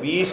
20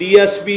DSP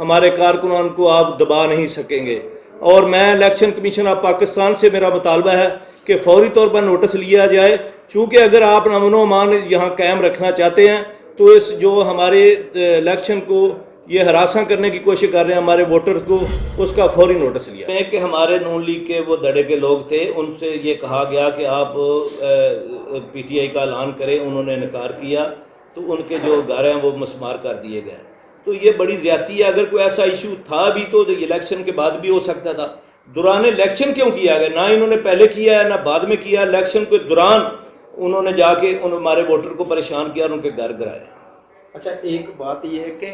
ہمارے کارکنان کو آپ دبا نہیں سکیں گے. اور میں الیکشن کمیشن آف پاکستان سے میرا مطالبہ ہے کہ فوری طور پر نوٹس لیا جائے، چونکہ اگر آپ امن و امان یہاں قائم رکھنا چاہتے ہیں تو اس جو ہمارے الیکشن کو یہ ہراساں کرنے کی کوشش کر رہے ہیں ہمارے ووٹرز کو، اس کا فوری نوٹس لیا ہے. کہ ہمارے نون لیگ کے وہ دڑے کے لوگ تھے، ان سے یہ کہا گیا کہ آپ پی ٹی آئی کا اعلان کریں، انہوں نے انکار کیا تو ان کے جو گھر ہیں وہ مسمار کر دیے گئے. تو یہ بڑی زیادتی ہے. اگر کوئی ایسا ایشو تھا بھی تو الیکشن کے بعد بھی ہو سکتا تھا. دوران الیکشن کیوں کیا گیا؟ نہ انہوں نے پہلے کیا ہے نہ بعد میں کیا. الیکشن کے دوران انہوں نے جا کے ہمارے ووٹر کو پریشان کیا اور ان کے گھر گرایا. اچھا، ایک بات یہ ہے کہ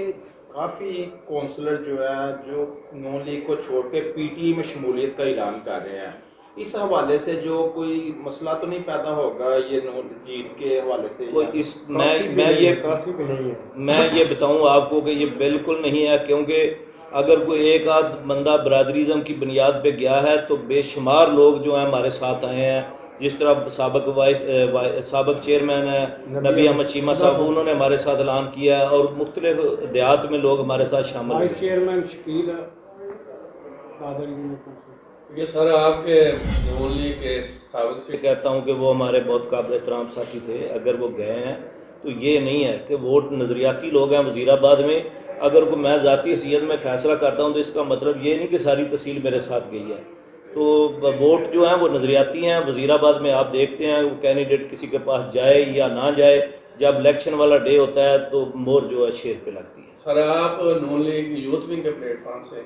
کافی کونسلر جو ہے جو نون لیگ کو چھوڑ کے پی ٹی میں شمولیت کا اعلان کر رہے ہیں، اس حوالے سے جو کوئی مسئلہ تو نہیں پیدا ہوگا یہ نون جیت کے حوالے سے؟ میں یہ بتاؤں آپ کو کہ یہ بالکل نہیں ہے، کیونکہ اگر کوئی ایک آدھ بندہ برادریزم کی بنیاد پہ گیا ہے تو بے شمار لوگ جو ہیں ہمارے ساتھ آئے ہیں. جس طرح سابق چیئرمین ہیں نبی احمد چیمہ صاحب، انہوں نے ہمارے ساتھ اعلان کیا ہے، اور مختلف دیہات میں لوگ ہمارے ساتھ شامل ہیں. وائس چیئرمین شکیل یہ سر آپ کے نون لیگ کے سابق سے کہتا ہوں کہ وہ ہمارے بہت قابل احترام ساتھی تھے. اگر وہ گئے ہیں تو یہ نہیں ہے کہ ووٹ نظریاتی لوگ ہیں وزیر آباد میں. اگر کوئی میں ذاتی حیثیت میں فیصلہ کرتا ہوں تو اس کا مطلب یہ نہیں کہ ساری تحصیل میرے ساتھ گئی ہے. تو ووٹ جو ہیں وہ نظریاتی ہیں. وزیر آباد میں آپ دیکھتے ہیں وہ کینڈیڈیٹ کسی کے پاس جائے یا نہ جائے، جب الیکشن والا ڈے ہوتا ہے تو مور جو ہے شیر پہ لگتی ہے. سر آپ نون لیگ یوتھ ونگ کے پلیٹ فارم سے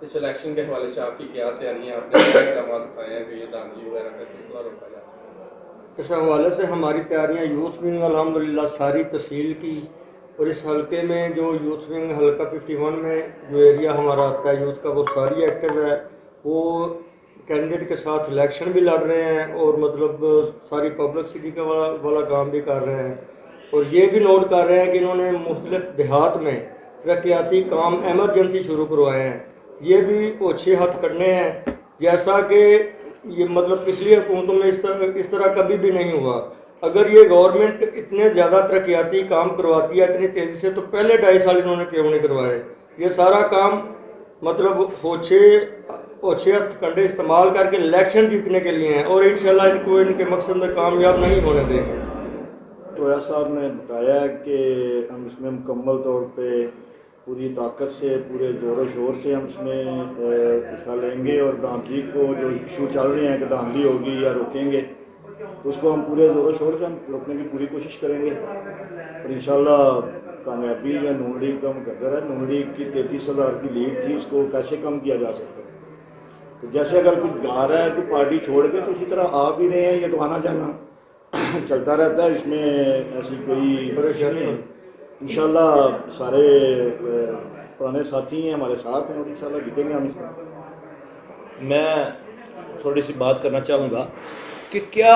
اس الیکشن کے حوالے سے آپ کی کیا تیاری ہیں؟ آپ نے کیا اقدامات اٹھائے ہیں کہ یہ دھاندلی وغیرہ کا سلسلہ روکا جا سکے؟ اس حوالے سے ہماری تیاریاں یوتھ ونگ الحمدللہ ساری تحصیل کی، اور اس حلقے میں جو یوتھ ونگ حلقہ 51 میں جو ایریا ہمارا آتا ہے یوتھ کا، وہ ساری ایکٹیو ہے. وہ کینڈیڈیٹ کے ساتھ الیکشن بھی لڑ رہے ہیں اور مطلب ساری پبلکسٹی کا والا کام بھی کر رہے ہیں. اور یہ بھی نوٹ کر رہے ہیں کہ انہوں نے مختلف دیہات میں ترقیاتی کام ایمرجنسی شروع کروائے ہیں. یہ بھی اوچھے ہاتھ کرنے ہیں، جیسا کہ یہ مطلب پچھلی حکومتوں میں اس طرح کبھی بھی نہیں ہوا. اگر یہ گورنمنٹ اتنے زیادہ ترقیاتی کام کرواتی ہے اتنی تیزی سے تو پہلے 2.5 سال انہوں نے کیوں نہیں کروائے؟ یہ سارا کام مطلب اوچھے ہتھ کنڈے استعمال کر کے الیکشن جیتنے کے لیے ہیں، اور انشاءاللہ ان کو ان کے مقصد میں کامیاب نہیں ہونے دیں گے. ٹویا صاحب نے بتایا کہ ہم اس میں مکمل طور پہ پوری طاقت سے پورے زور و شور سے ہم اس میں حصہ لیں گے، اور دھاندلی کو جو ایشو چل رہے ہیں کہ دھاندلی ہوگی یا روکیں گے تو اس کو ہم پورے زور و شور سے ہم روکنے کی پوری کوشش کریں گے. اور انشاءاللہ کامیابی یا نون لیگ کا مقدر ہے. نون لیگ کی 33,000 کی لیڈ تھی، اس کو کیسے کم کیا جا سکتا ہے؟ تو جیسے اگر کوئی گا رہا ہے کوئی پارٹی چھوڑ کے تو اسی طرح آ بھی رہے ہیں، یہ تو آنا جانا چلتا رہتا ہے، اس میں ایسی کوئی پریشانی نہیں. انشاءاللہ سارے پرانے ساتھی ہیں ہمارے ساتھ ہیں اور انشاءاللہ جیتیں گے ہم اس میں. میں تھوڑی سی بات کرنا چاہوں گا کہ کیا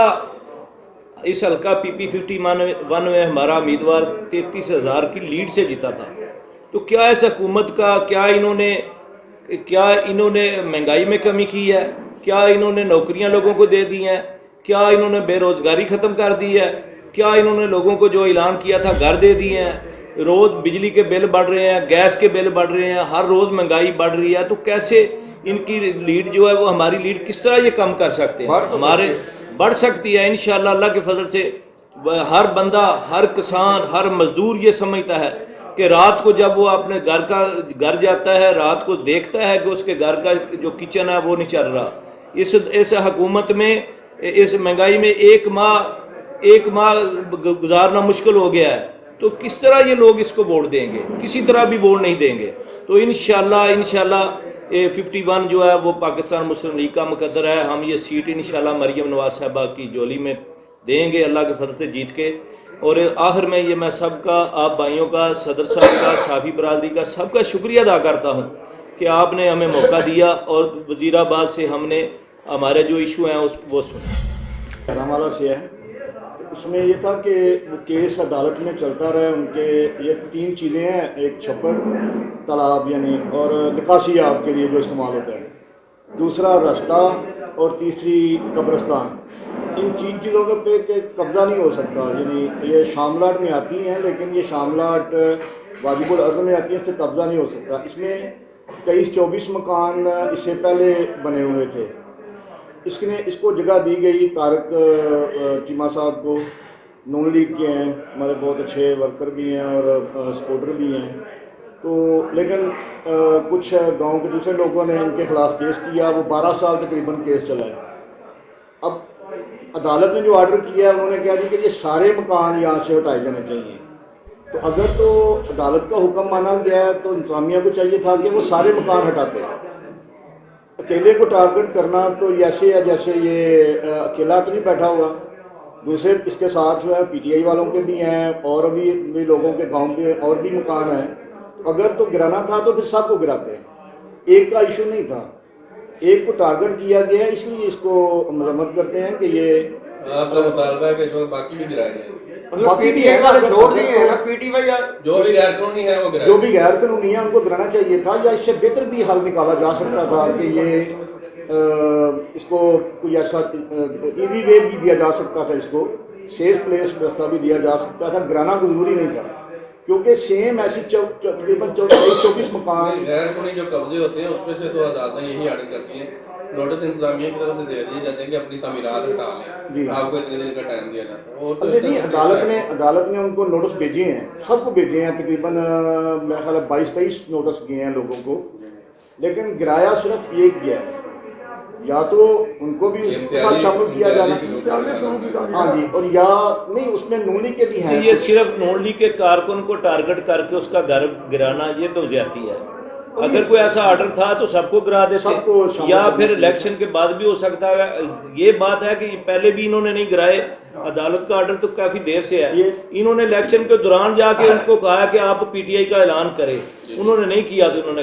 اس حلقہ PP51 میں ہمارا امیدوار 33,000 کی لیڈ سے جیتا تھا، تو کیا اس حکومت کا کیا انہوں نے مہنگائی میں کمی کی ہے؟ کیا انہوں نے نوکریاں لوگوں کو دے دی ہیں؟ کیا انہوں نے بے روزگاری ختم کر دی ہے؟ کیا انہوں نے لوگوں کو جو اعلان کیا تھا گھر دے دیے ہیں؟ روز بجلی کے بل بڑھ رہے ہیں، گیس کے بل بڑھ رہے ہیں، ہر روز مہنگائی بڑھ رہی ہے. تو کیسے ان کی لیڈ جو ہے وہ ہماری لیڈ کس طرح یہ کم کر سکتے ہیں؟ ہمارے بڑھ سکتی ہے انشاءاللہ اللہ کے فضل سے. ہر بندہ، ہر کسان، ہر مزدور یہ سمجھتا ہے کہ رات کو جب وہ اپنے گھر جاتا ہے، رات کو دیکھتا ہے کہ اس کے گھر کا جو کچن ہے وہ نہیں چل رہا. اس حکومت میں اس مہنگائی میں ایک ماہ گزارنا مشکل ہو گیا ہے. تو کس طرح یہ لوگ اس کو ووٹ دیں گے؟ کسی طرح بھی ووٹ نہیں دیں گے. تو انشاءاللہ 51 جو ہے وہ پاکستان مسلم لیگ کا مقدر ہے. ہم یہ سیٹ انشاءاللہ مریم نواز صاحبہ کی جولی میں دیں گے اللہ کے فضل سے جیت کے. اور آخر میں یہ میں سب کا، آپ بھائیوں کا، صدر صاحب کا، صافی برادری کا، سب کا شکریہ ادا کرتا ہوں کہ آپ نے ہمیں موقع دیا اور وزیر آباد سے ہم نے ہمارے جو ایشو ہیں وہ سنے. رامالہ سے ہے، اس میں یہ تھا کہ وہ کیس عدالت میں چلتا رہے. ان کے یہ 3 چیزیں ہیں، ایک چھپڑ تالاب یعنی اور نکاسی آب کے لیے جو استعمال ہوتا ہے، دوسرا رستہ، اور تیسری قبرستان. ان چیزوں پہ کہ قبضہ نہیں ہو سکتا، یعنی یہ شاملات میں آتی ہیں لیکن یہ شاملات واجب الارض میں آتی ہیں، اس پہ قبضہ نہیں ہو سکتا۔ اس میں 23-24 مکان اس سے پہلے بنے ہوئے تھے، اس کو جگہ دی گئی طارق چیمہ صاحب کو، نون لیگ کے ہیں، ہمارے بہت اچھے ورکر بھی ہیں اور سپورٹر بھی ہیں، تو لیکن کچھ گاؤں کے دوسرے لوگوں نے ان کے خلاف کیس کیا، وہ 12 سال تقریباً کیس چلا ہے۔ اب عدالت نے جو آرڈر کیا ہے، انہوں نے کہا کہ یہ سارے مکان یہاں سے ہٹائے جانے چاہیے، تو اگر تو عدالت کا حکم مانا گیا ہے تو انتظامیہ کو چاہیے تھا کہ وہ سارے مکان ہٹاتے۔ اکیلے کو ٹارگٹ کرنا تو ایسے ہے جیسے یہ اکیلا تو نہیں بیٹھا ہوا، دوسرے اس کے ساتھ جو ہے پی ٹی آئی والوں کے بھی ہیں اور بھی لوگوں کے گاؤں کے اور بھی مکان ہیں، اگر تو گرانا تھا تو پھر سب کو گراتے ہیں، ایک کا ایشو نہیں تھا، ایک کو ٹارگٹ کیا گیا ہے، اس لیے اس کو مذمت کرتے ہیں کہ یہ آپ کا مطالبہ ہے کہ جو باقی بھی گرائے جائیں، مطلب پی ٹی آئی والے چھوڑ دیے ہیں نا، پی ٹی آئی جو بھی غیر قانونی ہے وہ گرائے جو بھی غیر قانونی ہے ان کو گرانا چاہیے تھا، یا اس سے بہتر بھی حل نکالا جا سکتا تھا کہ یہ اس کو کوئی ایسا ایزی وے بھی دیا جا سکتا تھا، اس کو سیف پلیس راستہ بھی دیا جا سکتا تھا، گرانا ضروری نہیں تھا، کیونکہ سیم ایسی تقریباً 24 مکان غیر قانونی جو قبضے ہوتے ہیں اس میں سے تو عدالتیں یہی آرڈر کرتی ہیں، نوٹس انتظامیہ کی طرف سے دے دیے جاتے ہیں کہ اپنی تعمیرات ہٹا لیں، آپ کو اتنے دن کا ٹائم دیا جاتا ہے، اور تو نہیں، عدالت نے ان کو نوٹس بھیجے ہیں، سب کو بھیجے ہیں، تقریباً میرا خیال ہے 22-23 نوٹس گئے ہیں لوگوں کو، لیکن گرایا صرف ایک گیا ہے، یا تو ان کو بھی اس کے ساتھ شامل کیا جانا، ہاں جی، اور یا نہیں اس میں نون لیگ کے بھی ہیں، یہ صرف نون لیگ کے کارکن کو ٹارگٹ کر کے اس کا گھر گرانا یہ تو زیادتی ہے۔ اگر کوئی ایسا آرڈر تھا تو سب کو گرا دیتے، سب کو شامل یا کرنا پھر چاہیے۔ الیکشن کے بعد بھی ہو سکتا ہے۔ یہ بات ہے کہ پہلے بھی انہوں نے نہیں گرائے، عدالت کا آرڈر تو کافی دیر سے ہے، انہوں نے الیکشن کے دوران جا کے ان کو کہا کہ آپ پی ٹی آئی کا اعلان کریں، انہوں نے نہیں کیا تو انہوں نے